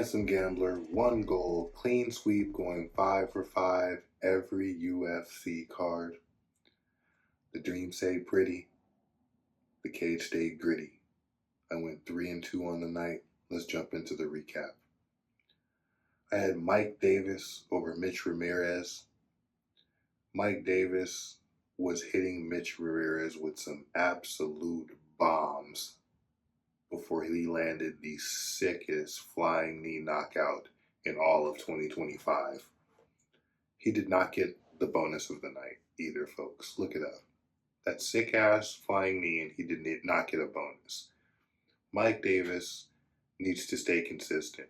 Handsum Gambler, 1 goal, clean sweep, going 5 for 5 every UFC card. The dream stayed pretty, the cage stayed gritty. I went 3-2 on the night. Let's jump into the recap. I had Mike Davis over Mitch Ramirez. Mike Davis was hitting Mitch Ramirez with some absolute bombs before he landed the sickest flying knee knockout in all of 2025. He did not get the bonus of the night either, folks. Look it up. That sick-ass flying knee, and he did not get a bonus. Mike Davis needs to stay consistent.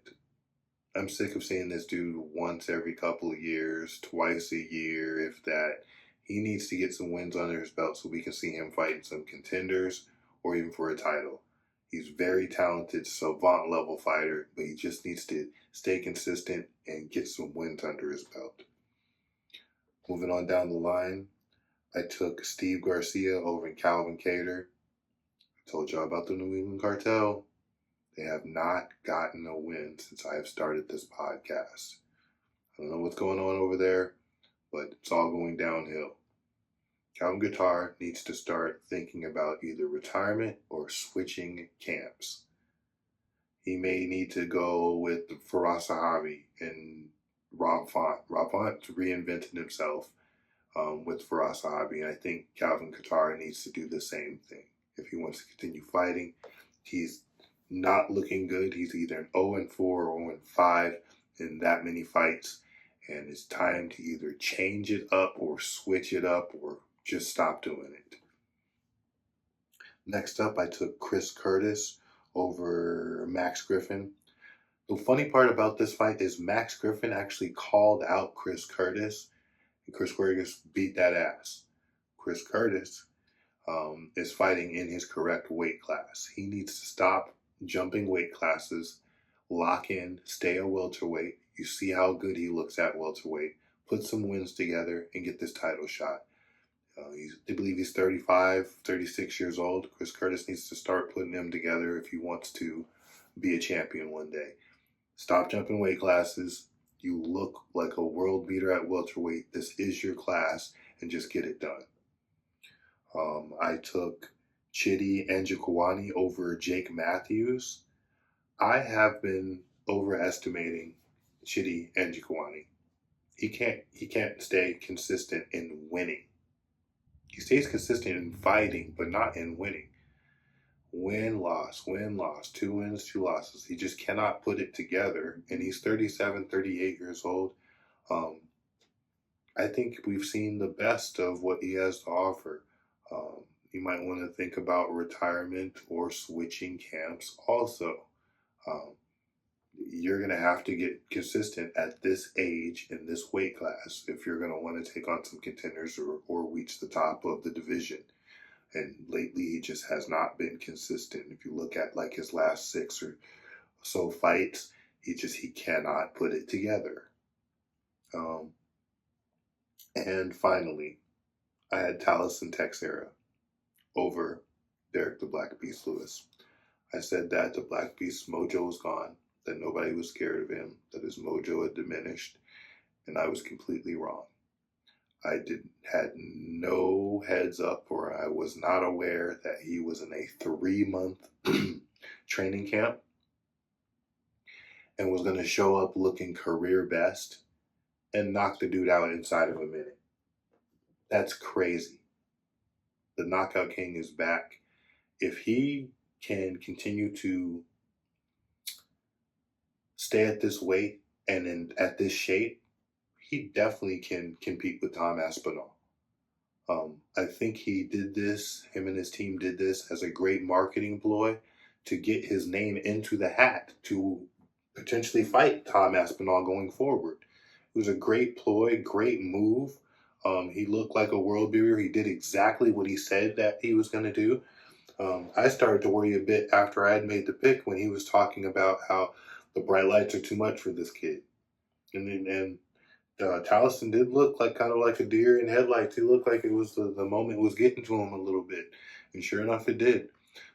I'm sick of seeing this dude once every couple of years, twice a year, if that. He needs to get some wins under his belt so we can see him fighting some contenders or even for a title. He's very talented, savant level fighter, but he just needs to stay consistent and get some wins under his belt. Moving on down the line, I took Steve Garcia over Calvin Kattar. I told y'all about the New England Cartel. They have not gotten a win since I have started this podcast. I don't know what's going on over there, but it's all going downhill. Calvin Kattar needs to start thinking about either retirement or switching camps. He may need to go with Firas Zahabi and Rob Font. Rob Font reinvented himself with Firas Zahabi, and I think Calvin Kattar needs to do the same thing. If he wants to continue fighting, he's not looking good. He's either an 0-4 or 0-5 in that many fights, and it's time to either change it up or switch it up or just stop doing it. Next up, I took Chris Curtis over Max Griffin. The funny part about this fight is Max Griffin actually called out Chris Curtis, and Chris Curtis beat that ass. Chris Curtis is fighting in his correct weight class. He needs to stop jumping weight classes, lock in, stay a welterweight. You see how good he looks at welterweight. Put some wins together and get this title shot. I believe he's 35, 36 years old. Chris Curtis needs to start putting them together if he wants to be a champion one day. Stop jumping weight classes. You look like a world beater at welterweight. This is your class, and just get it done. I took Chidi Njokuani over Jake Matthews. I have been overestimating Chidi Njokuani. He can't stay consistent in winning. He stays consistent in fighting, but not in winning. Win, loss, 2 wins, 2 losses. He just cannot put it together. And he's 37, 38 years old. I think we've seen the best of what he has to offer. You might want to think about retirement or switching camps also. You're going to have to get consistent at this age in this weight class if you're going to want to take on some contenders or reach the top of the division. And lately, he just has not been consistent. If you look at like his last 6 or so fights, he cannot put it together. And finally, I had Taliesin Texera over Derek the Black Beast Lewis. I said that the Black Beast mojo was gone, that nobody was scared of him, that his mojo had diminished, and I was completely wrong. I had no heads up, or I was not aware that he was in a 3-month training camp and was going to show up looking career best and knock the dude out inside of a minute. That's crazy. The Knockout King is back. If he can continue to stay at this weight and at this shape, he definitely can compete with Tom Aspinall. I think he did this, him and his team did this as a great marketing ploy to get his name into the hat to potentially fight Tom Aspinall going forward. It was a great ploy, great move. He looked like a world beater. He did exactly what he said that he was going to do. I started to worry a bit after I had made the pick when he was talking about how the bright lights are too much for this kid. And Taliesin did look like kind of like a deer in headlights. He looked like it was the moment was getting to him a little bit. And sure enough, it did.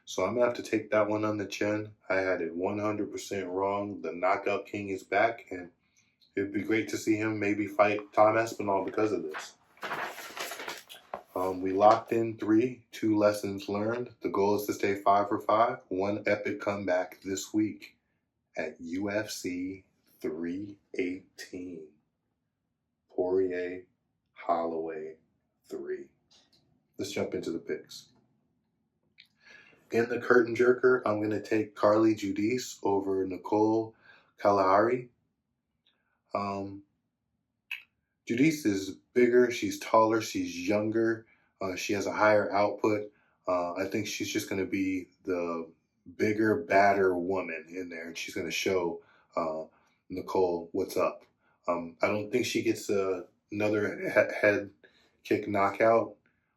So I'm going to have to take that one on the chin. I had it 100% wrong. The Knockout King is back, and it'd be great to see him maybe fight Tom Espinal because of this. We locked in 3, 2 lessons learned. The goal is to stay 5 for 5. One epic comeback this week at UFC 318. Poirier, Holloway 3. Let's jump into the picks. In the curtain jerker, I'm going to take Carly Judice over Nicole Kalahari. Judice is bigger, she's taller, she's younger, she has a higher output. I think she's just going to be the bigger, badder woman in there, and she's going to show Nicole what's up. I don't think she gets another head kick knockout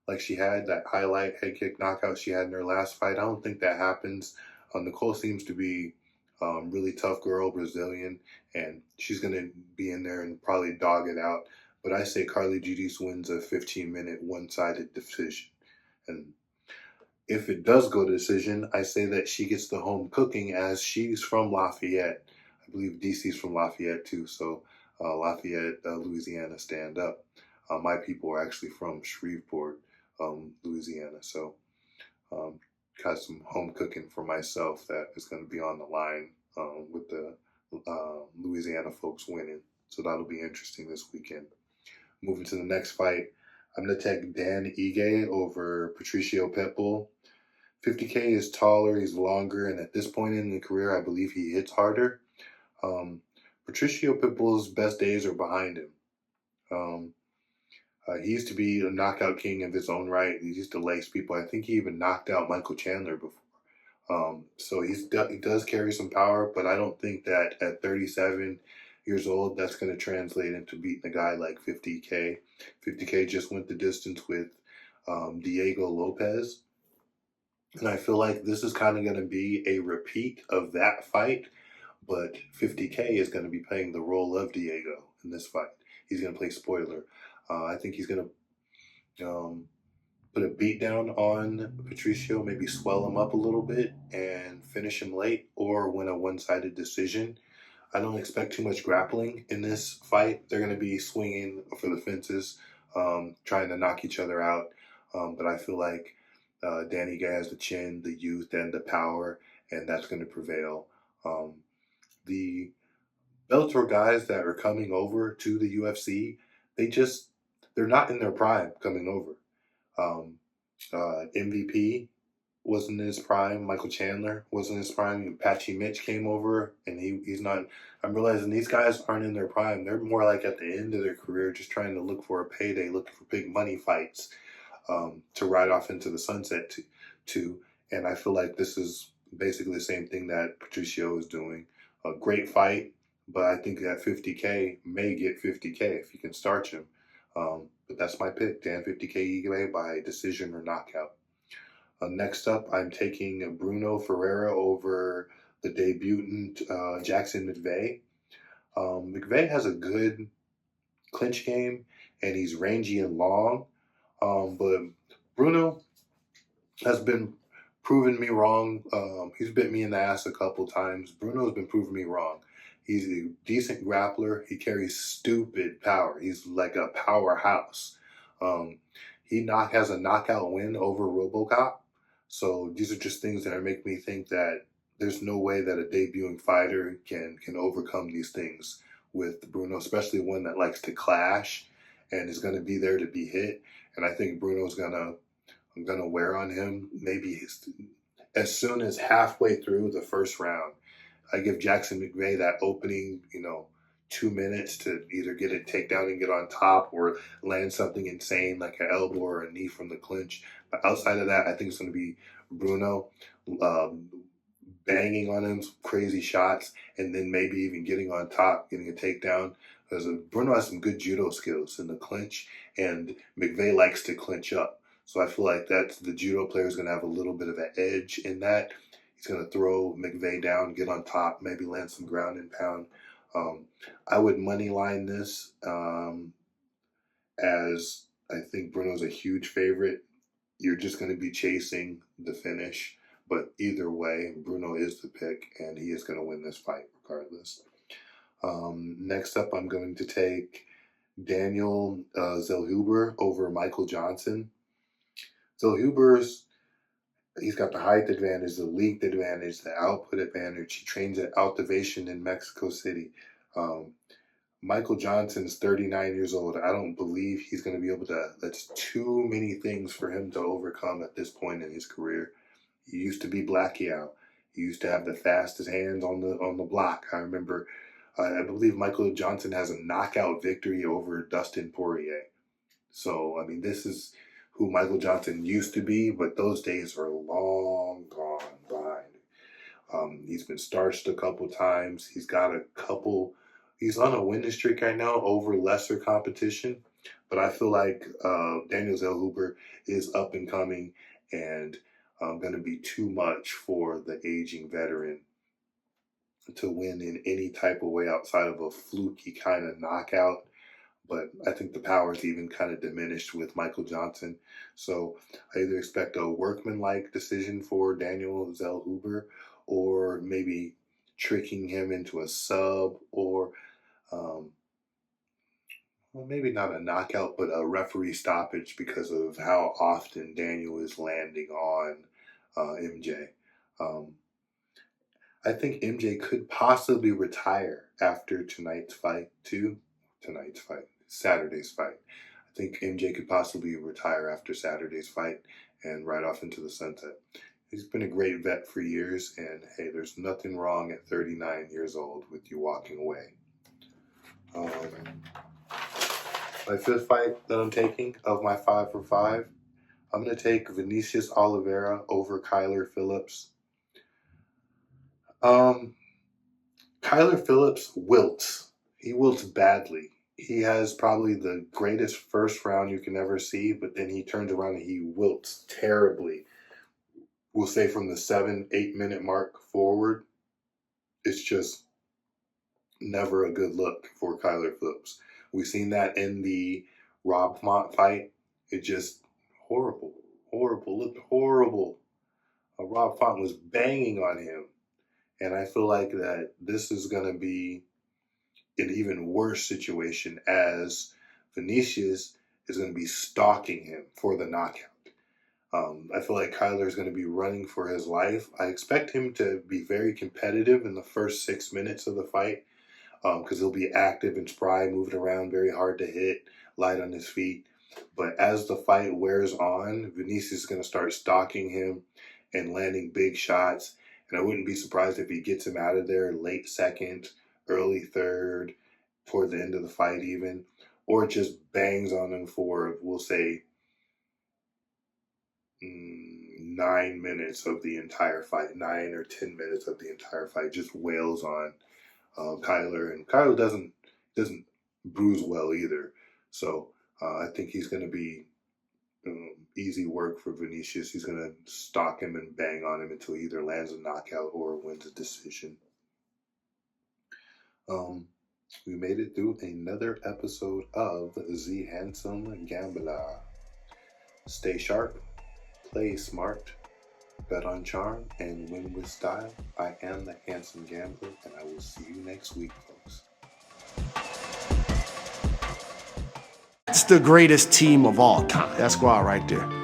like she had, that highlight head kick knockout she had in her last fight. I don't think that happens. Nicole seems to be really tough girl, Brazilian, and she's going to be in there and probably dog it out. But I say Carly Judice wins a 15-minute one-sided decision. And if it does go to decision, I say that she gets the home cooking, as she's from Lafayette. I believe DC's from Lafayette too, so Lafayette, Louisiana, stand up. My people are actually from Shreveport, Louisiana, so got some home cooking for myself that is going to be on the line with the Louisiana folks winning. So that'll be interesting this weekend. Moving to the next fight, I'm going to take Dan Ige over Patricio Pitbull. 50K is taller, he's longer, and at this point in the career, I believe he hits harder. Patricio Pitbull's best days are behind him. He used to be a knockout king of his own right. He used to lace people. I think he even knocked out Michael Chandler before. So he does carry some power, but I don't think that at 37 years old, that's going to translate into beating a guy like 50K. 50K just went the distance with Diego Lopez. And I feel like this is kind of going to be a repeat of that fight, but 50K is going to be playing the role of Diego in this fight. He's going to play spoiler. I think he's going to put a beat down on Patricio, maybe swell him up a little bit and finish him late, or win a one-sided decision. I don't expect too much grappling in this fight. They're going to be swinging for the fences, trying to knock each other out. But I feel like Danny Guy has the chin, the youth, and the power, and that's going to prevail. The Bellator guys that are coming over to the UFC, they're not in their prime coming over. MVP wasn't in his prime. Michael Chandler wasn't in his prime. Patchy Mitch came over, and he's not. I'm realizing these guys aren't in their prime. They're more like at the end of their career, just trying to look for a payday, looking for big money fights to ride off into the sunset to. And I feel like this is basically the same thing that Patricio is doing. A great fight, but I think that 50K may get 50K if you can starch him. But that's my pick, Dan 50K Ige by decision or knockout. Next up, I'm taking Bruno Ferreira over the debutant Jackson McVeigh. McVeigh has a good clinch game, and he's rangy and long. But Bruno has been proving me wrong. He's bit me in the ass a couple times. Bruno's been proving me wrong. He's a decent grappler. He carries stupid power. He's like a powerhouse. He has a knockout win over RoboCop. So these are just things that make me think that there's no way that a debuting fighter can overcome these things with Bruno, especially one that likes to clash and is going to be there to be hit. And I think Bruno's gonna wear on him maybe as soon as halfway through the first round. I give Jackson McVeigh that opening, 2 minutes to either get a takedown and get on top or land something insane like an elbow or a knee from the clinch. But outside of that, I think it's going to be Bruno banging on him, crazy shots, and then maybe even getting on top, getting a takedown. Because Bruno has some good judo skills in the clinch, and McVeigh likes to clinch up. So I feel like the judo player is going to have a little bit of an edge in that. He's going to throw McVeigh down, get on top, maybe land some ground and pound. I would money line this as I think Bruno's a huge favorite. You're just going to be chasing the finish. But either way, Bruno is the pick, and he is going to win this fight regardless. Next up, I'm going to take Daniel Zellhuber over Michael Johnson. Zellhuber's he's got the height advantage, the length advantage, the output advantage. He trains at Altivation in Mexico City. Michael Johnson's 39 years old. I don't believe he's going to be able to. That's too many things for him to overcome at this point in his career. He used to be Blackout. He used to have the fastest hands on the block. I remember. I believe Michael Johnson has a knockout victory over Dustin Poirier. So I mean, this is who Michael Johnson used to be, but those days are long gone by. He's been starched a couple times. He's got a couple. He's on a winning streak right now over lesser competition, but I feel like Daniel Zellhuber is up and coming and going to be too much for the aging veteran to win in any type of way outside of a fluky kind of knockout. But I think the power is even kind of diminished with Michael Johnson. So I either expect a workmanlike decision for Daniel Zellhuber, or maybe tricking him into a sub, or well, maybe not a knockout, but a referee stoppage because of how often Daniel is landing on MJ. I think MJ could possibly retire after Saturday's fight. I think MJ could possibly retire after Saturday's fight and ride off into the sunset. He's been a great vet for years, and hey, there's nothing wrong at 39 years old with you walking away. My fifth fight that I'm taking of my 5 for 5, I'm going to take Vinicius Oliveira over Kyler Phillips. Kyler Phillips wilts. He wilts badly. He has probably the greatest first round you can ever see, but then he turns around and he wilts terribly. We'll say from the 7-8 minute mark forward, it's just never a good look for Kyler Phillips. We've seen that in the Rob Font fight. It just horrible, looked horrible. Rob Font was banging on him. And I feel like that this is going to be an even worse situation, as Vinicius is going to be stalking him for the knockout. I feel like Kyler is going to be running for his life. I expect him to be very competitive in the first 6 minutes of the fight, because he'll be active and spry, moving around, very hard to hit, light on his feet. But as the fight wears on, Vinicius is going to start stalking him and landing big shots. And I wouldn't be surprised if he gets him out of there late second, early third, toward the end of the fight even, or just bangs on him for, we'll say, 9 minutes of the entire fight, 9 or 10 minutes of the entire fight, just wails on Kyler. And Kyler doesn't bruise well either. So I think he's going to be easy work for Vinicius. He's going to stalk him and bang on him until he either lands a knockout or wins a decision. We made it through another episode of the Handsum Gambler. Stay sharp, play smart, bet on charm, and win with style. I am the Handsum Gambler, and I will see you next week, folks. It's the greatest team of all time. That squad right there.